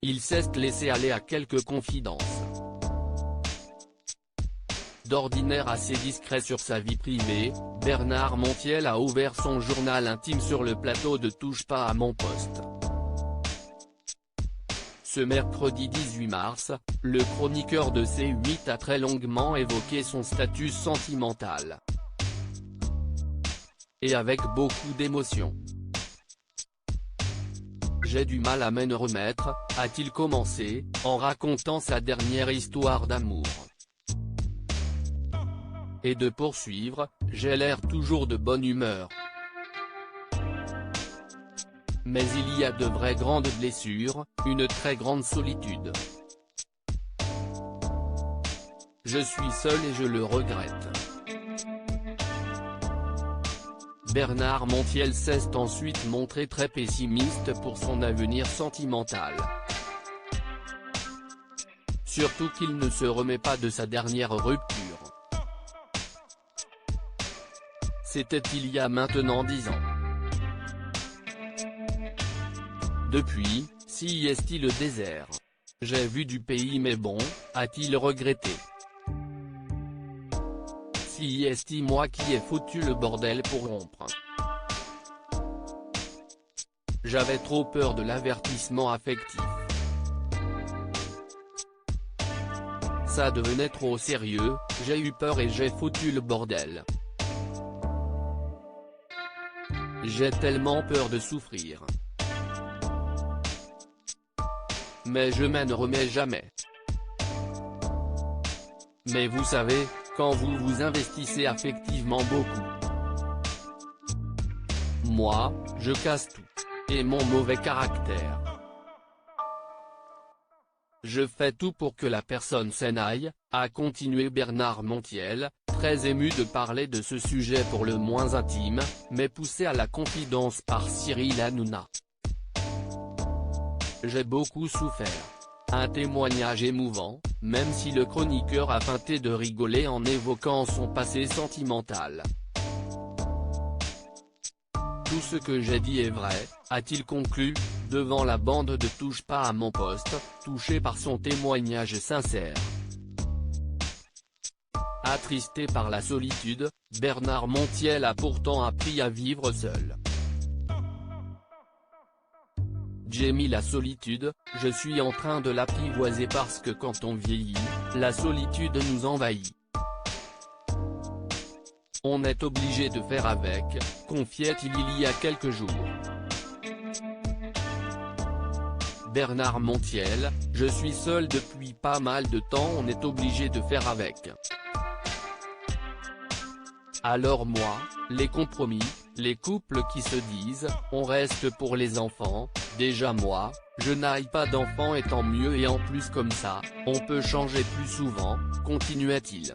il s'est laissé aller à quelques confidences. D'ordinaire assez discret sur sa vie privée, Bernard Montiel a ouvert son journal intime sur le plateau de Touche pas à mon poste. Ce mercredi 18 mars, le chroniqueur de C8 a très longuement évoqué son statut sentimental. Et avec beaucoup d'émotion. J'ai du mal à m'en remettre, a-t-il commencé, en racontant sa dernière histoire d'amour. Et de poursuivre, j'ai l'air toujours de bonne humeur. Mais il y a de vraies grandes blessures, une très grande solitude. Je suis seul et je le regrette. Bernard Montiel s'est ensuite montré très pessimiste pour son avenir sentimental. Surtout qu'il ne se remet pas de sa dernière rupture. C'était il y a maintenant 10 ans. Depuis, si est-il le désert. J'ai vu du pays mais bon, a-t-il regretté. Si est-il moi qui ai foutu le bordel pour rompre. J'avais trop peur de l'avertissement affectif. Ça devenait trop sérieux, j'ai eu peur et j'ai foutu le bordel. J'ai tellement peur de souffrir. Mais je m'en remets jamais. Mais vous savez, quand vous vous investissez affectivement beaucoup. Moi, je casse tout. Et mon mauvais caractère. Je fais tout pour que la personne s'en aille, a continué Bernard Montiel, très ému de parler de ce sujet pour le moins intime, mais poussé à la confidence par Cyril Hanouna. J'ai beaucoup souffert. Un témoignage émouvant, même si le chroniqueur a feinté de rigoler en évoquant son passé sentimental. Tout ce que j'ai dit est vrai, a-t-il conclu, devant la bande de Touche pas à mon poste, touché par son témoignage sincère. Attristé par la solitude, Bernard Montiel a pourtant appris à vivre seul. J'ai mis la solitude, je suis en train de l'apprivoiser parce que quand on vieillit, la solitude nous envahit. On est obligé de faire avec, confiait-il il y a quelques jours. Bernard Montiel, je suis seul depuis pas mal de temps, on est obligé de faire avec. Alors moi, les compromis, les couples qui se disent, on reste pour les enfants, déjà moi, je n'aille pas d'enfants et tant mieux et en plus comme ça, on peut changer plus souvent, continuait-il.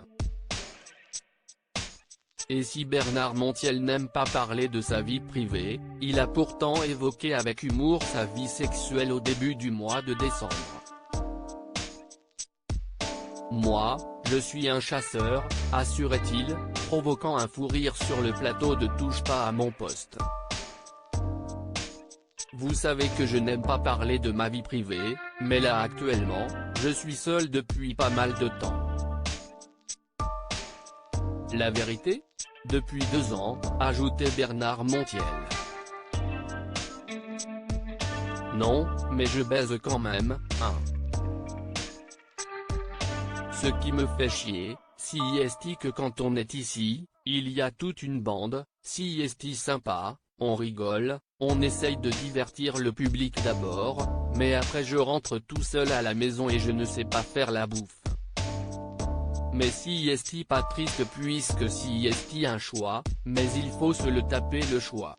Et si Bernard Montiel n'aime pas parler de sa vie privée, il a pourtant évoqué avec humour sa vie sexuelle au début du mois de décembre. Moi, je suis un chasseur, assurait-il, provoquant un fou rire sur le plateau de Touche pas à mon poste. Vous savez que je n'aime pas parler de ma vie privée, mais là actuellement, je suis seul depuis pas mal de temps. La vérité ? Depuis 2 ans, ajoutait Bernard Montiel. Non, mais je baise quand même, hein. Ce qui me fait chier, si est que quand on est ici, il y a toute une bande, si est sympa, on rigole, on essaye de divertir le public d'abord, mais après je rentre tout seul à la maison et je ne sais pas faire la bouffe. Mais si est pas triste puisque si est un choix, mais il faut se le taper le choix.